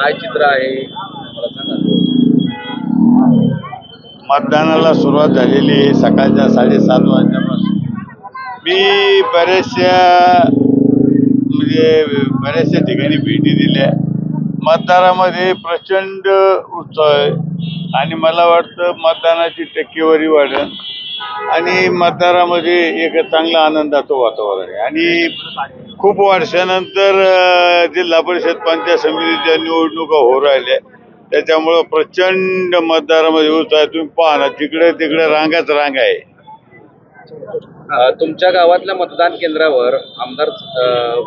काय चित्र आहे मला सांगा. मतदानाला सुरुवात झालेली आहे सकाळच्या 7:30 वाजल्यापासून. मी बऱ्याचशा ठिकाणी भेटी दिल्या. मतदारामध्ये प्रचंड उत्साह आहे आणि मला वाटतं मतदानाची टक्केवारी वाढेल आणि मतदारामध्ये एक चांगलं आनंदाचं वातावरण आहे. आणि खूप वर्षानंतर जिल्हा परिषद पंचायत समितीच्या निवडणुका होऊ राहिल्या, त्याच्यामुळं प्रचंड मतदारामध्ये उत्साह. तुम्ही पहा ना, तिकडे रांगाच रांगा आहे. तुमच्या गावातल्या मतदान केंद्रावर आमदार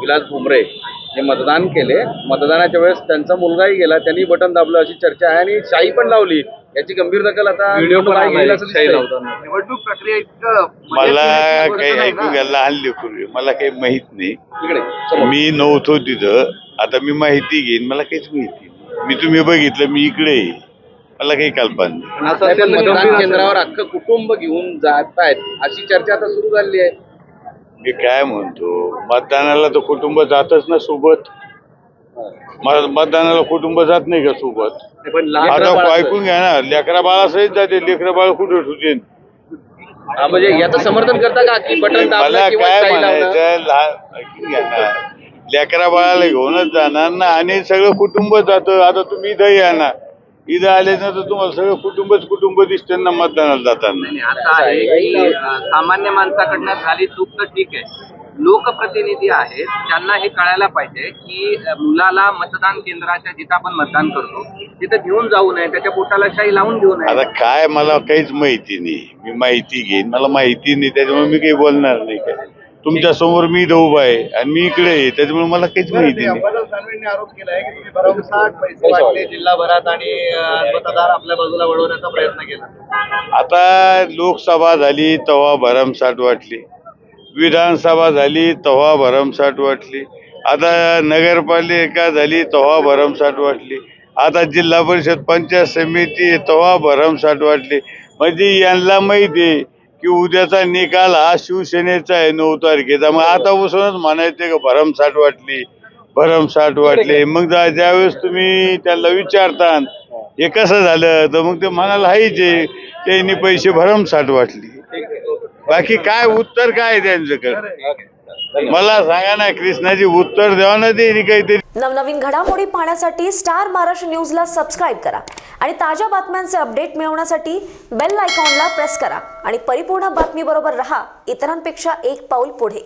विलास भुमरे हे मतदान केले. मतदानाच्या वेळेस त्यांचा मुलगाही गेला, त्यांनी बटन दाबलं अशी चर्चा आहे आणि शाई पण लावली. याची गंभीर दखल आता निवडणूक प्रक्रिया इतकं मला काही ऐकू घ्या, लहान लेकरू मला काही माहित नाही. मी नव्हतो तिथं, आता मी माहिती घेईन. मला काहीच माहिती नाही. मी तुम्ही बघितलं, मी इकडे मला काही कल्पना नाही. मतदान केंद्रावर अख्खं कुटुंब घेऊन जात आहेत अशी चर्चा आता सुरू झाली आहे. मी काय म्हणतो, मतदानाला तर कुटुंब जातच ना सोबत. मतदानाला कुटुंब जात नाही का सोबत? आता ऐकून घ्या ना, लेकरा बाळासहित जाते. लेकरा बाळ कुठे ठेवते? म्हणजे याचं समर्थन करता का की बटन मला काय म्हणायचं, ऐकून घ्या ना, लेकरा बाळाला घेऊनच जाणार ना आणि सगळं कुटुंब जातं. आता तुम्ही इथं या ना, इथं आले ना तर तुम्हाला सगळं कुटुंब दिसते ना मतदानाला जाताना. आता आहे की सामान्य माणसाकडनं झाली चूक तर ठीक आहे, लोकप्रतिनिधी आहेत त्यांना हे कळायला पाहिजे की मुलाला मतदान केंद्राच्या जिथं आपण मतदान करतो तिथं घेऊन जाऊ नये, त्याच्या पोटाला शाई लावून घेऊ नये. आता काय, मला काहीच माहिती नाही. मी माहिती घेईन, मला माहिती नाही, त्याच्यामुळे मी काही बोलणार नाही. काय तुमच्या समोर मी इथं उभा आहे आणि मी इकडे आहे, त्याच्यामुळे मला काहीच माहिती नाही. आरोप केलाय की तुम्ही भरमसाठ पैसे वाटले जिल्हाभरात आणि मतदार आपल्या बाजूला वळवण्याचा प्रयत्न केला. आता लोकसभा झाली तेव्हा भरमसाठ वाटली, विधानसभा झाली तेव्हा भरमसाठ वाटली, आता नगरपालिका झाली तेव्हा भरमसाठ वाटली, आता जिल्हा परिषद पंचायत समिती तेव्हा भरमसाठ वाटली. म्हणजे यांना माहिती आहे की उद्याचा निकाल हा शिवसेनेचा आहे 9 तारखेचा. मग आता उसूनच म्हणायचे का भरमसाठ वाटले. मग ज्यावेळेस तुम्ही त्याला विचारता हे कसं झालं, तर मग ते म्हणाल हायच आहे, त्यांनी पैसे भरमसाठ वाटली. बाकी काय उत्तर काय त्यांचं मला सांगा ना, कृष्णाची उत्तर द्यावा ना ते काहीतरी. नवनवीन घडामोडी पाहण्यासाठी स्टार महाराष्ट्र न्यूजला सबस्क्राईब करा आणि ताज्या बातम्यांचे अपडेट मिळवण्यासाठी बेल आयकॉनला प्रेस करा आणि परिपूर्ण बातमी बरोबर रहा, इतरांपेक्षा एक पाऊल पुढे.